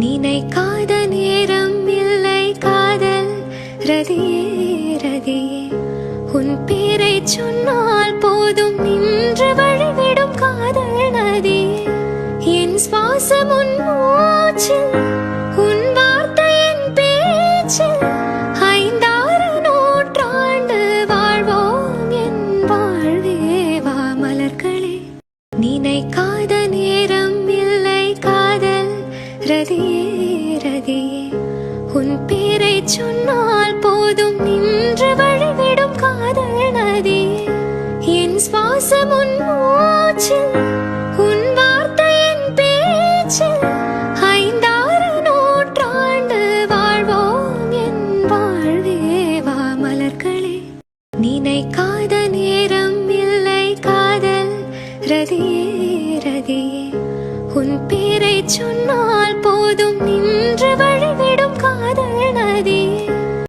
நினைக்காத நேரம் இல்லை காதல் ரதியே ரதியே, உன் பேரை சொன்னால் போதும் நின்று வழிவிடும் காதல் நதியே. என் சுவாசம் உன் மூச்சில், உன் வார்த்தையின் பேச்சில், 5-6 நூற்றாண்டு வாழ்வோம் என் வாழ்வே வா மலர்களே. நினைக்காத நேரம் இல்லை காதல் ரதியே ரதியே, உன் பேரை சொன்னால் போதும் நின்று வழிவிடும் காதல் நதியே. என் சுவாசம் உன் மூச்சில், உன் வார்த்தையின் பேச்சில், 5-6 நூற்றாண்டு வாழ்வோம் என் வாழ்வே வா மலர்களே. நினைக்காத நேரம் இல்லை காதல் ரதியே ரதியே, உன் பேரை சொன்னால்